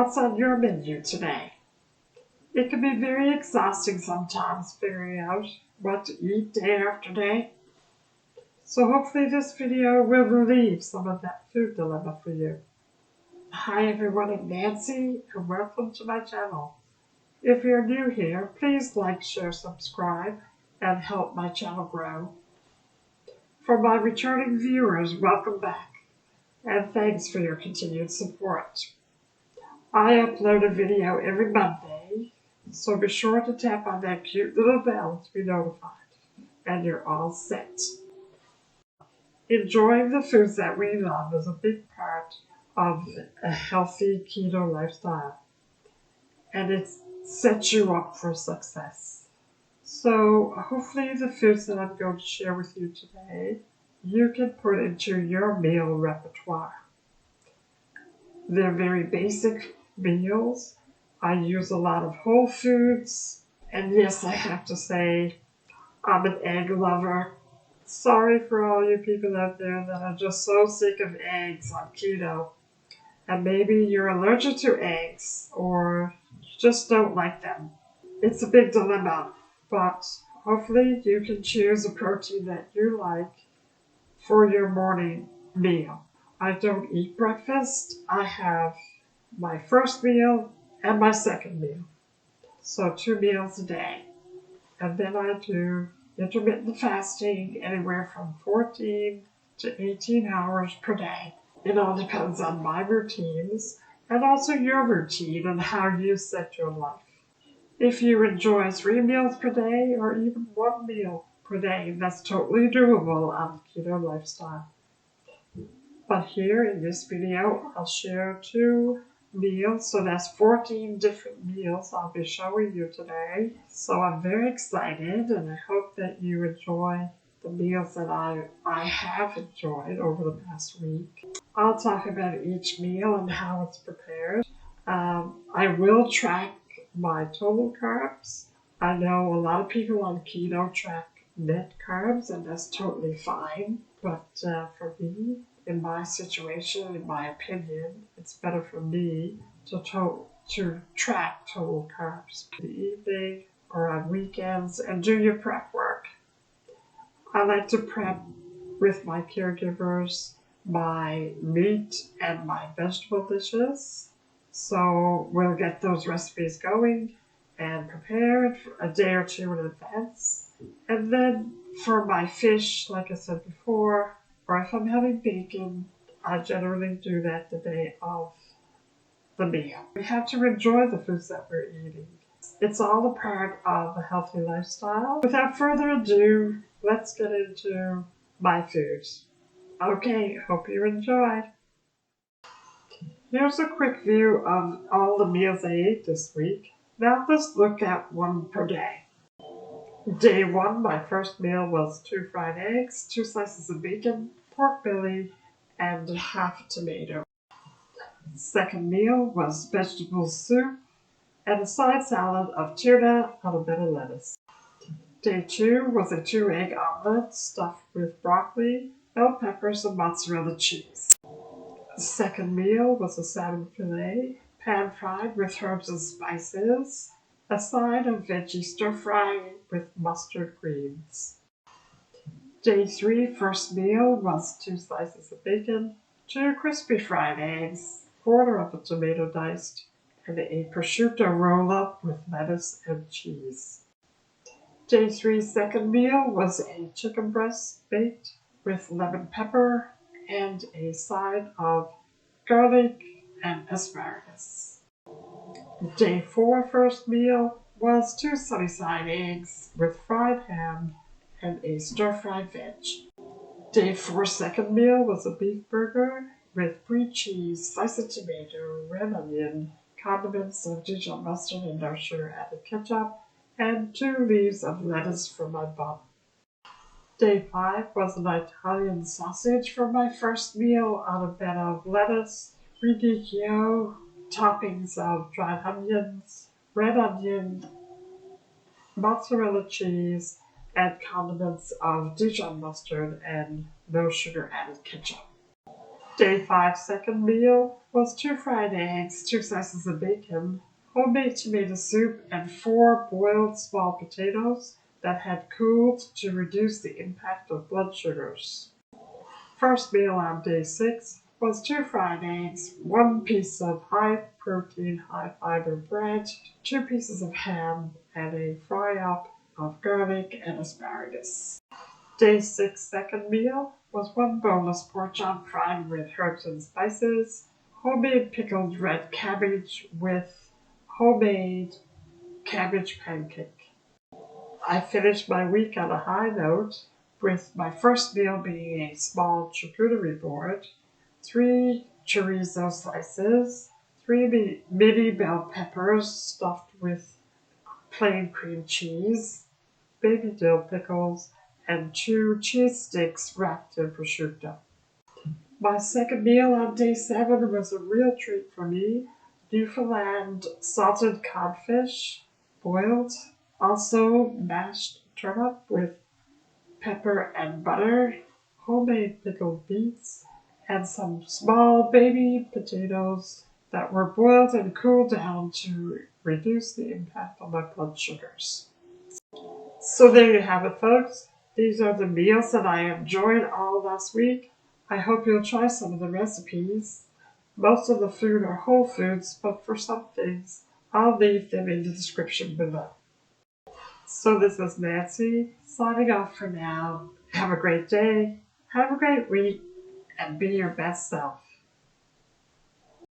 What's on your menu today? It can be very exhausting sometimes figuring out what to eat day after day. So hopefully this video will relieve some of that food dilemma for you. Hi everyone, I'm Nancy and welcome to my channel. If you're new here, please like, share, subscribe, and help my channel grow. For my returning viewers, welcome back, and thanks for your continued support. I upload a video every Monday, so be sure to tap on that cute little bell to be notified, and you're all set. Enjoying the foods that we love is a big part of a healthy keto lifestyle, and it sets you up for success. So hopefully the foods that I'm going to share with you today, you can put into your meal repertoire. They're very basic meals. I use a lot of whole foods, and yes, I have to say, I'm an egg lover. Sorry for all you people out there that are just so sick of eggs on keto. And maybe you're allergic to eggs, or you just don't like them. It's a big dilemma, but hopefully you can choose a protein that you like for your morning meal. I don't eat breakfast. I have my first meal and my second meal. So 2 meals a day. And then I do intermittent fasting anywhere from 14 to 18 hours per day. It all depends on my routines and also your routine and how you set your life. If you enjoy 3 meals per day or even 1 meal per day, that's totally doable on the keto lifestyle. But here in this video, I'll share 2 meals, so that's 14 different meals I'll be showing you today. So I'm very excited, and I hope that you enjoy the meals that I have enjoyed over the past week. I'll talk about each meal and how it's prepared. I will track my total carbs. I know a lot of people on keto track net carbs, and that's totally fine. But for me, in my situation, in my opinion, it's better for me to track total carbs in the evening or on weekends and do your prep work. I like to prep with my caregivers my meat and my vegetable dishes. So we'll get those recipes going and prepared for a day or two in advance. And then for my fish, like I said before, or if I'm having bacon, I generally do that the day of the meal. We have to enjoy the foods that we're eating. It's all a part of a healthy lifestyle. Without further ado, let's get into my foods. Okay, hope you enjoy. Here's a quick view of all the meals I ate this week. Now let's look at one per day. Day 1, my first meal was 2 fried eggs, 2 slices of bacon, pork belly, and half a tomato. Second meal was vegetable soup and a side salad of tuna on a bed of lettuce. Day 2 was a 2-egg omelet stuffed with broccoli, bell peppers, and mozzarella cheese. The second meal was a salmon fillet, pan-fried with herbs and spices, a side of veggie stir-fry with mustard greens. Day 3, first meal was 2 slices of bacon, 2 crispy fried eggs, quarter of a tomato diced, and a prosciutto roll-up with lettuce and cheese. Day 3, second meal was a chicken breast baked with lemon pepper and a side of garlic and asparagus. Day 4, first meal was 2 sunny-side eggs with fried ham and a stir-fried veg. Day 4, second meal was a beef burger with brie cheese, slice of tomato, red onion, condiments of Dijon mustard and no sugar added ketchup, and 2 leaves of lettuce for my bun. Day 5 was an Italian sausage for my first meal on a bed of lettuce, radicchio, toppings of dried onions, red onion, mozzarella cheese, and condiments of Dijon mustard and no sugar added ketchup. Day 5 second meal was 2 fried eggs, 2 slices of bacon, homemade tomato soup, and 4 boiled small potatoes that had cooled to reduce the impact of blood sugars. First meal on day 6 was 2 fried eggs, 1 piece of high protein, high fiber bread, 2 pieces of ham, and a fry up of garlic and asparagus. Day 6 second meal was 1 boneless pork chop fried with herbs and spices, homemade pickled red cabbage with homemade cabbage pancake. I finished my week on a high note, with my first meal being a small charcuterie board, 3 chorizo slices, 3 mini bell peppers stuffed with plain cream cheese, baby dill pickles, and 2 cheese sticks wrapped in prosciutto. My second meal on day 7 was a real treat for me. Newfoundland salted codfish, boiled, also mashed turnip with pepper and butter, homemade pickled beets, and some small baby potatoes that were boiled and cooled down to reduce the impact on my blood sugars. So there you have it, folks. These are the meals that I enjoyed all last week. I hope you'll try some of the recipes. Most of the food are whole foods, but for some things, I'll leave them in the description below. So this is Nancy, signing off for now. Have a great day, have a great week, and be your best self.